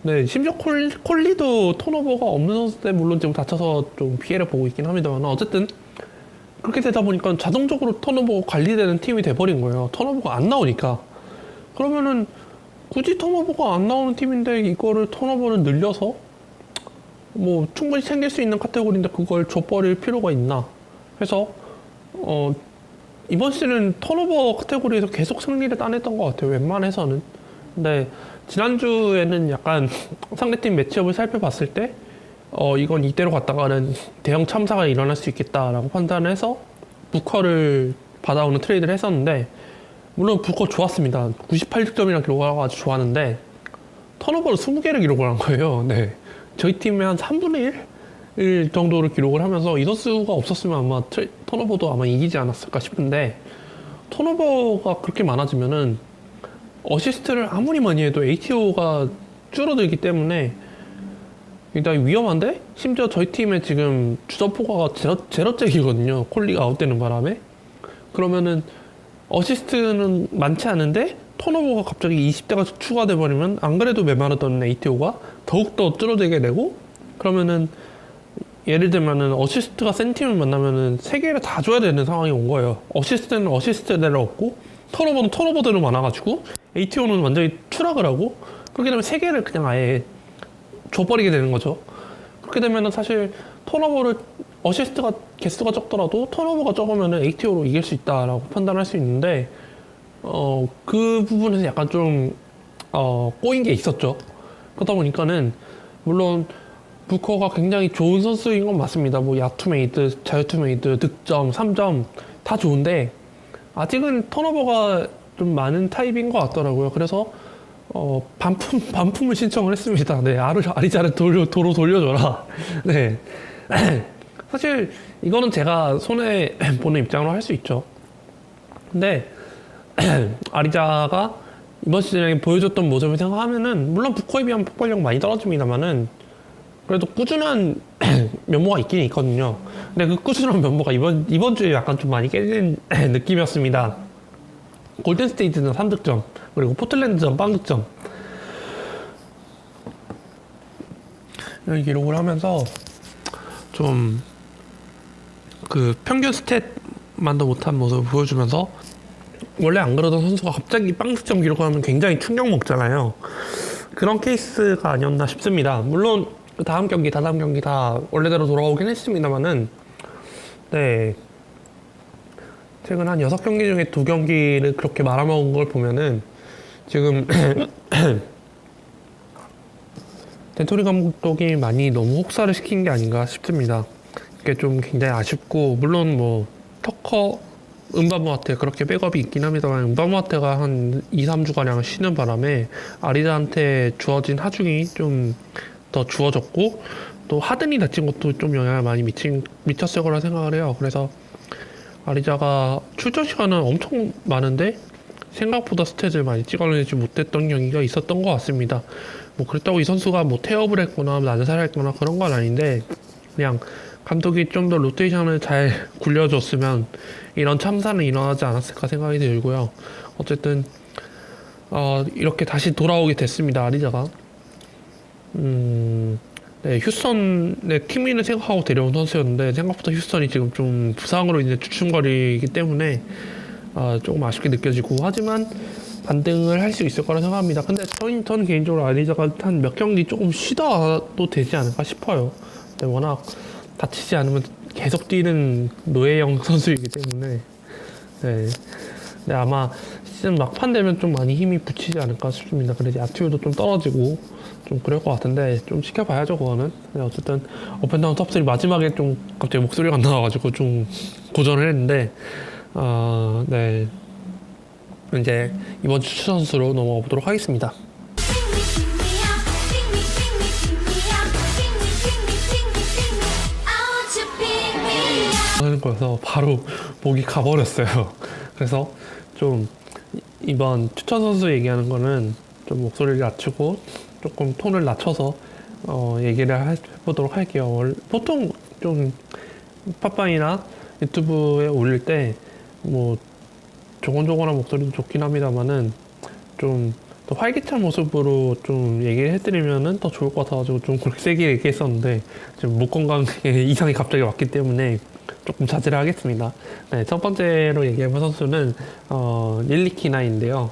네, 심지어 콜리도 턴오버가 없는 선수인데 물론 지금 다쳐서 좀 피해를 보고 있긴 합니다만 어쨌든 그렇게 되다 보니까 자동적으로 턴오버가 관리되는 팀이 돼버린 거예요. 턴오버가 안 나오니까. 그러면은 굳이 턴오버가 안 나오는 팀인데 이거를 턴오버를 늘려서 뭐 충분히 챙길 수 있는 카테고리인데 그걸 줘버릴 필요가 있나 해서 이번 시즌은 턴오버 카테고리에서 계속 승리를 따냈던 것 같아요. 웬만해서는. 근데 지난주에는 약간 상대팀 매치업을 살펴봤을 때 이건 이대로 갔다가는 대형 참사가 일어날 수 있겠다라고 판단해서 부커를 받아오는 트레이드를 했었는데 물론 부커 좋았습니다. 98득점이라는 기록을 아주 좋았는데 턴오버를 20개를 기록을 한 거예요. 네. 저희 팀의 한 3분의 1 정도를 기록을 하면서 이 선수가 없었으면 아마 턴오버도 아마 이기지 않았을까 싶은데 턴오버가 그렇게 많아지면은 어시스트를 아무리 많이 해도 ATO가 줄어들기 때문에 굉장히 위험한데 심지어 저희 팀의 지금 주전포가가 제로째이거든요. 콜리가 아웃되는 바람에. 그러면은 어시스트는 많지 않은데 턴오버가 갑자기 20대가 추가돼 버리면 안 그래도 메마르던 ATO가 더욱더 줄어들게 되고 그러면은 예를 들면은 어시스트가 센 팀을 만나면은 3개를 다 줘야 되는 상황이 온 거예요. 어시스트는 어시스트대로 없고 턴오버는 턴오버대로 많아가지고 ATO는 완전히 추락을 하고 그렇게 되면 3개를 그냥 아예 줘버리게 되는 거죠. 그렇게 되면은 사실 턴오버를 어시스트가 개수가 적더라도 턴오버가 적으면은 ATO로 이길 수 있다라고 판단할 수 있는데 그 부분에서 약간 좀 꼬인 게 있었죠. 그러다 보니까는 물론 부커가 굉장히 좋은 선수인 건 맞습니다. 뭐 야투메이드, 자유투메이드, 득점, 3점 다 좋은데 아직은 턴오버가 좀 많은 타입인 것 같더라고요. 그래서 반품을 신청을 했습니다. 네, 아리자를 도로 돌려줘라. 네. 사실, 이거는 제가 손해보는 입장으로 할 수 있죠. 근데, 아리자가 이번 시즌에 보여줬던 모습을 생각하면은, 물론 부코에 비하면 폭발력 많이 떨어집니다만은, 그래도 꾸준한 면모가 있긴 있거든요. 근데 그 꾸준한 면모가 이번 주에 약간 좀 많이 깨진 느낌이었습니다. 골든스테이트는 3득점, 그리고 포틀랜드전 빵득점. 이런 기록을 하면서 좀 그 평균 스탯만도 못한 모습을 보여주면서 원래 안 그러던 선수가 갑자기 빵득점 기록을 하면 굉장히 충격 먹잖아요. 그런 케이스가 아니었나 싶습니다. 물론 다음 경기 다 원래대로 돌아오긴 했습니다만은 네, 최근 한 6경기 중에 2경기를 그렇게 말아먹은 걸 보면은 지금 덴토리 감독이 많이 너무 혹사를 시킨 게 아닌가 싶습니다. 그게 좀 굉장히 아쉽고, 물론 뭐 터커 은바모아테 그렇게 백업이 있긴 합니다만, 은바모아테가 한 2-3주가량 쉬는 바람에 아리자한테 주어진 하중이 좀 더 주어졌고, 또 하든이 다친 것도 좀 영향을 많이 미쳤을 거라 생각을 해요. 그래서 아리자가 출전 시간은 엄청 많은데 생각보다 스탯을 많이 찍어내지 못했던 경기가 있었던 것 같습니다. 뭐 그렇다고 이 선수가 뭐 태업을 했거나 난사를 했거나 그런 건 아닌데, 그냥 감독이 좀 더 로테이션을 잘 굴려줬으면 이런 참사는 일어나지 않았을까 생각이 들고요. 어쨌든 이렇게 다시 돌아오게 됐습니다. 아리자가. 네, 휴스턴의 팀민을 생각하고 데려온 선수였는데 생각보다 휴스턴이 지금 좀 부상으로 이제 주춤거리기 때문에 조금 아쉽게 느껴지고, 하지만 반등을 할 수 있을 거라 생각합니다. 근데 저는 개인적으로 아리자가 한 몇 경기 조금 쉬다도 되지 않을까 싶어요. 네, 워낙 다치지 않으면 계속 뛰는 노예형 선수이기 때문에 네, 아마 시즌 막판 되면 좀 많이 힘이 붙이지 않을까 싶습니다. 그래서 야투율도 좀 떨어지고 좀 그럴 것 같은데 좀 지켜봐야죠 그거는. 네, 어쨌든 업앤다운 톱3 마지막에 좀 갑자기 목소리가 안 나와가지고 좀 고전을 했는데 네, 이제 이번 추천 선수로 넘어가 보도록 하겠습니다. 하는 거여서 바로 목이 가버렸어요. 그래서 좀 이번 추천 선수 얘기하는 거는 좀 목소리를 낮추고 조금 톤을 낮춰서 얘기를 해보도록 할게요. 보통 좀 팟빵이나 유튜브에 올릴 때 뭐 조곤조곤한 목소리도 좋긴 합니다만은 좀 더 활기찬 모습으로 좀 얘기를 해드리면은 더 좋을 것 같아가지고 좀 그렇게 세게 얘기했었는데 지금 목 건강에 이상이 갑자기 왔기 때문에 조금 자제를 하겠습니다. 네, 첫 번째로 얘기해볼 선수는 릴리키나인데요.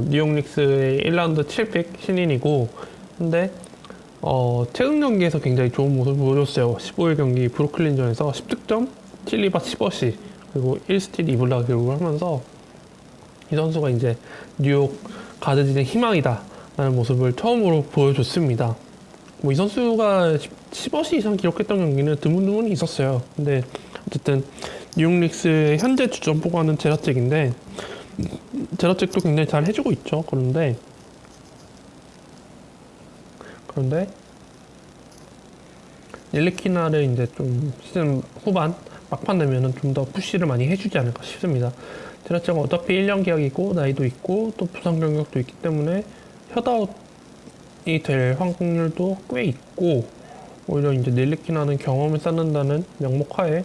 뉴욕 닉스의 1라운드 7픽 신인이고, 근데 최근 경기에서 굉장히 좋은 모습을 보여줬어요. 15일 경기 브루클린전에서 10득점, 7리바 10어시, 그리고 1스틸 2블락 기록을 하면서 이 선수가 이제 뉴욕 가드진의 희망이다 라는 모습을 처음으로 보여줬습니다. 뭐 이 선수가 10어시 이상 기록했던 경기는 드문드문 있었어요. 근데 어쨌든 뉴욕 닉스의 현재 주전 포가는 제라잭인데 제라잭도 굉장히 잘 해주고 있죠. 그런데 릴리키나를 이제 좀 시즌 후반 막판 되면은 좀 더 푸시를 많이 해주지 않을까 싶습니다. 제라잭은 어차피 1년 계약이고 나이도 있고 또 부상 경력도 있기 때문에 셧아웃이 될 확률도 꽤 있고, 오히려 이제 릴리키나는 경험을 쌓는다는 명목하에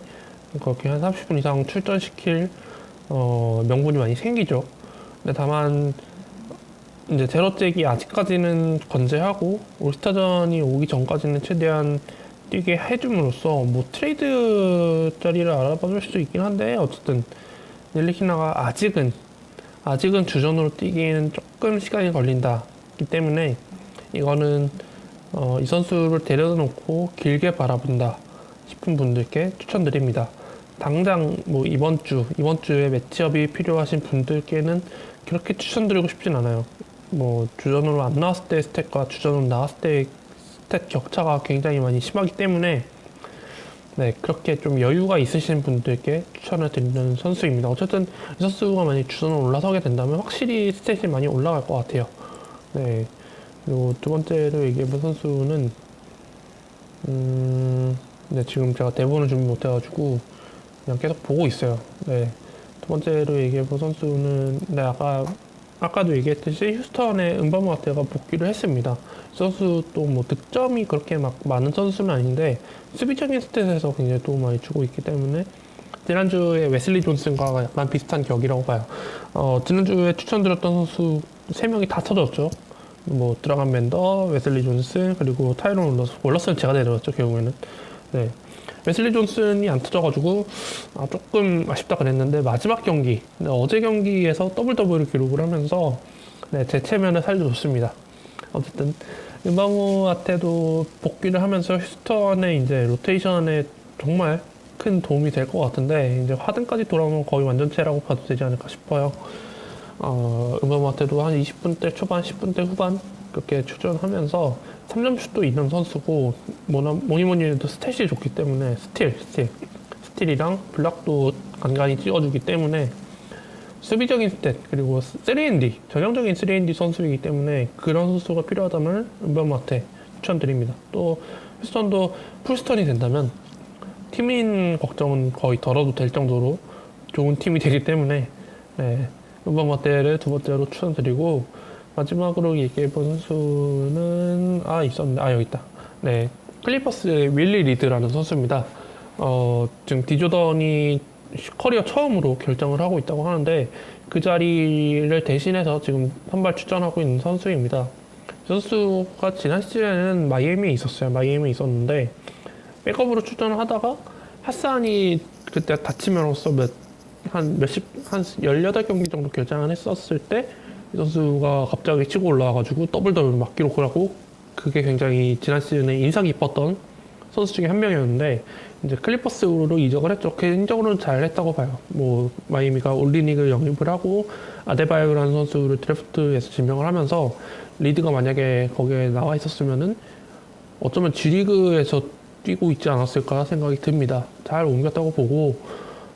그렇게 한 30분 이상 출전시킬 명분이 많이 생기죠. 근데 다만 이제 제로잭이 아직까지는 건재하고 올스타전이 오기 전까지는 최대한 뛰게 해줌으로써 뭐 트레이드 자리를 알아봐줄 수도 있긴 한데, 어쨌든 릴리키나가 아직은 주전으로 뛰기에는 조금 시간이 걸린다기 때문에 이거는 이 선수를 데려다 놓고 길게 바라본다 싶은 분들께 추천드립니다. 당장 뭐 이번 주에 매치업이 필요하신 분들께는 그렇게 추천드리고 싶진 않아요. 뭐 주전으로 안 나왔을 때 스탯과 주전으로 나왔을 때 스탯 격차가 굉장히 많이 심하기 때문에 네, 그렇게 좀 여유가 있으신 분들께 추천을 드리는 선수입니다. 어쨌든 이 선수가 만약 주전으로 올라서게 된다면 확실히 스탯이 많이 올라갈 것 같아요. 네. 그리고 두 번째로 얘기해볼 선수는 네, 지금 제가 대본을 준비 못해가지고 그냥 계속 보고 있어요. 네. 두 번째로 얘기해볼 선수는 네, 아까도 얘기했듯이 휴스턴의 은바모아테가 복귀를 했습니다. 선수도 뭐 득점이 그렇게 막 많은 선수는 아닌데 수비적인 스탯에서 굉장히 도움 많이 주고 있기 때문에 지난주에 웨슬리 존슨과 약간 비슷한 격이라고 봐요. 지난주에 추천드렸던 선수 3명이 다 터졌죠. 뭐 드라간 벤더, 웨슬리 존슨, 그리고 타이론 월러스는 제가 내려왔죠 결국에는. 네. 웨슬리 존슨이 안 터져가지고 조금 아쉽다 그랬는데 마지막 경기, 네, 어제 경기에서 더블 더블을 기록을 하면서 네, 제 체면을 살려줬습니다. 어쨌든 은바모한테도 복귀를 하면서 휴스턴의 이제 로테이션에 정말 큰 도움이 될 것 같은데 이제 하든까지 돌아오면 거의 완전체라고 봐도 되지 않을까 싶어요. 은바모한테도 한 20분대 초반, 10분대 후반 그렇게 출전하면서 3점슛도 있는 선수고 뭐니 해도 스탯이 좋기 때문에 스틸이랑 블락도 간간히 찍어주기 때문에 수비적인 스탯 그리고 3&D 전형적인 3&D 선수이기 때문에 그런 선수가 필요하다면 은바모한테 추천드립니다. 또 휴스턴도 풀스턴이 된다면 팀인 걱정은 거의 덜어도 될 정도로 좋은 팀이 되기 때문에 네, 은바모한테를 두 번째로 추천드리고 마지막으로 얘기해본 선수는 있었는데 여기 있다. 네, 클리퍼스의 윌리 리드라는 선수입니다. 지금 디조던이 커리어 처음으로 결정을 하고 있다고 하는데 그 자리를 대신해서 지금 선발 출전하고 있는 선수입니다. 선수가 지난 시즌에는 마이애미에 있었어요. 마이애미에 있었는데 백업으로 출전을 하다가 하산이 그때 다치면서 한 18경기 정도 결장을 했었을 때 이 선수가 갑자기 치고 올라와가지고 더블 막 기록을 하고 그게 굉장히 지난 시즌에 인상 깊었던 선수 중에 한 명이었는데 이제 클리퍼스로 이적을 했죠. 개인적으로는 잘했다고 봐요. 뭐 마이애미가 올리닉을 영입을 하고 아데바요라는 선수를 드래프트에서 지명을 하면서 리드가 만약에 거기에 나와 있었으면은 어쩌면 G리그에서 뛰고 있지 않았을까 생각이 듭니다. 잘 옮겼다고 보고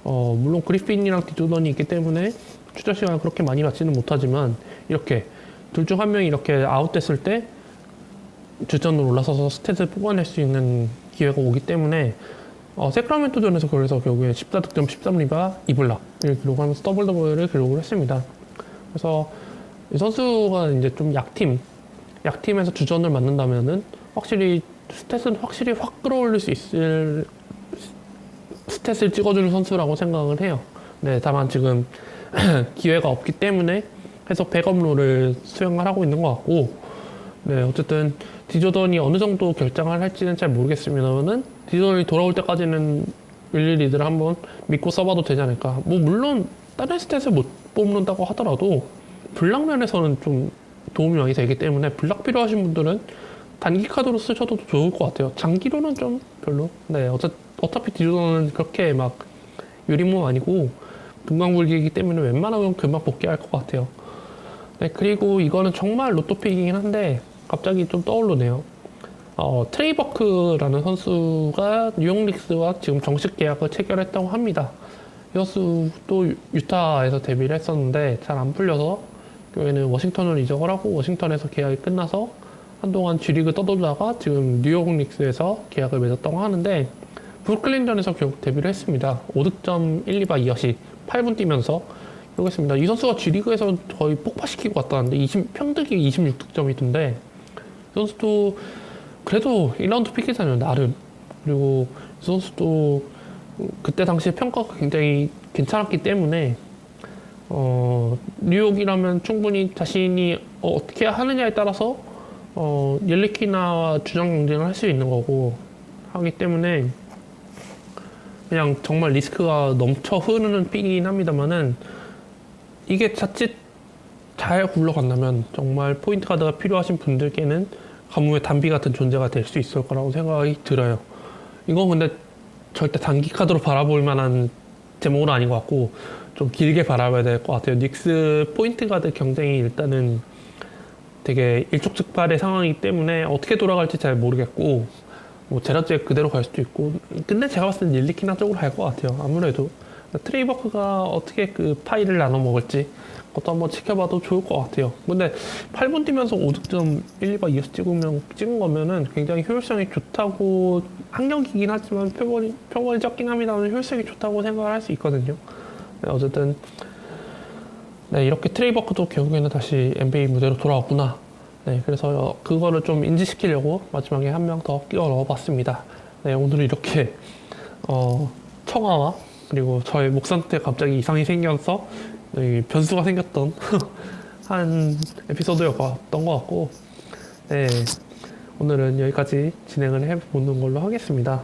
물론 그리핀이랑 디조던이 있기 때문에 출전 시간을 그렇게 많이 받지는 못하지만 이렇게 둘 중 한 명이 이렇게 아웃됐을 때 주전으로 올라서서 스탯을 뽑아낼 수 있는 기회가 오기 때문에 세크라멘토전에서 그래서 결국에 14득점 13리바 2블락을 기록하면서 더블 더블을 기록을 했습니다. 그래서 이 선수가 이제 좀 약팀에서 주전을 맡는다면은 확실히 스탯은 확실히 확 끌어올릴 수 있을 스탯을 찍어주는 선수라고 생각을 해요. 네, 다만 지금 기회가 없기 때문에 계속 백업로를 수행을 하고 있는 것 같고, 네, 어쨌든 디조던이 어느 정도 결정을 할지는 잘 모르겠습니다만은 디조던이 돌아올 때까지는 윌리 리드를 한번 믿고 써봐도 되지 않을까. 뭐 물론 다른 스탯을 못 뽑는다고 하더라도 블락 면에서는 좀 도움이 많이 되기 때문에 블락 필요하신 분들은 단기 카드로 쓰셔도 좋을 것 같아요. 장기로는 좀 별로. 네, 어차피 디조던은 그렇게 막 유리몸 아니고 금강불기이기 때문에 웬만하면 금방 복귀할 것 같아요. 네, 그리고 이거는 정말 로또픽이긴 한데 갑자기 좀 떠오르네요. 트레이 버크라는 선수가 뉴욕 닉스와 지금 정식 계약을 체결했다고 합니다. 이 선수도 유타에서 데뷔를 했었는데 잘 안 풀려서 결국에는 워싱턴을 이적을 하고 워싱턴에서 계약이 끝나서 한동안 G리그 떠돌다가 지금 뉴욕 닉스에서 계약을 맺었다고 하는데 브루클린전에서 결국 데뷔를 했습니다. 5득점 1, 2바 2어시 8분 뛰면서 이러고 있습니다. 이 선수가 G리그에서 거의 폭파시키고 갔다는데 평득이 26득점이던데 이 선수도 그래도 1라운드 픽이잖아요. 나름. 그리고 이 선수도 그때 당시에 평가가 굉장히 괜찮았기 때문에 뉴욕이라면 충분히 자신이 어떻게 하느냐에 따라서 옐리키나와 주장 경쟁을 할 수 있는 거고 하기 때문에 그냥 정말 리스크가 넘쳐 흐르는 픽이긴 합니다만은 이게 자칫 잘 굴러간다면 정말 포인트 카드가 필요하신 분들께는 가뭄의 단비 같은 존재가 될 수 있을 거라고 생각이 들어요. 이건 근데 절대 단기 카드로 바라볼 만한 제목은 아닌 것 같고 좀 길게 바라봐야 될 것 같아요. 닉스 포인트 카드 경쟁이 일단은 되게 일촉즉발의 상황이기 때문에 어떻게 돌아갈지 잘 모르겠고 뭐 제라스에 그대로 갈 수도 있고 근데 제가 봤을 땐 옐리키나 쪽으로 갈 것 같아요. 아무래도 트레이버크가 어떻게 그 파이를 나눠 먹을지 그것도 한번 지켜봐도 좋을 것 같아요. 근데 8분 뛰면서 5득점 1, 2바 이어서 찍은 거면은 굉장히 효율성이 좋다고, 한 경기이긴 하지만 표본이 적긴 합니다만 효율성이 좋다고 생각을 할 수 있거든요. 네, 어쨌든 네, 이렇게 트레이버크도 결국에는 다시 NBA 무대로 돌아왔구나. 네, 그래서 그거를 좀 인지시키려고 마지막에 한 명 더 끼워 넣어봤습니다. 네, 오늘은 이렇게 청아와 그리고 저의 목 상태 갑자기 이상이 생겨서 변수가 생겼던 한 에피소드였던 것 같고, 네, 오늘은 여기까지 진행을 해보는 걸로 하겠습니다.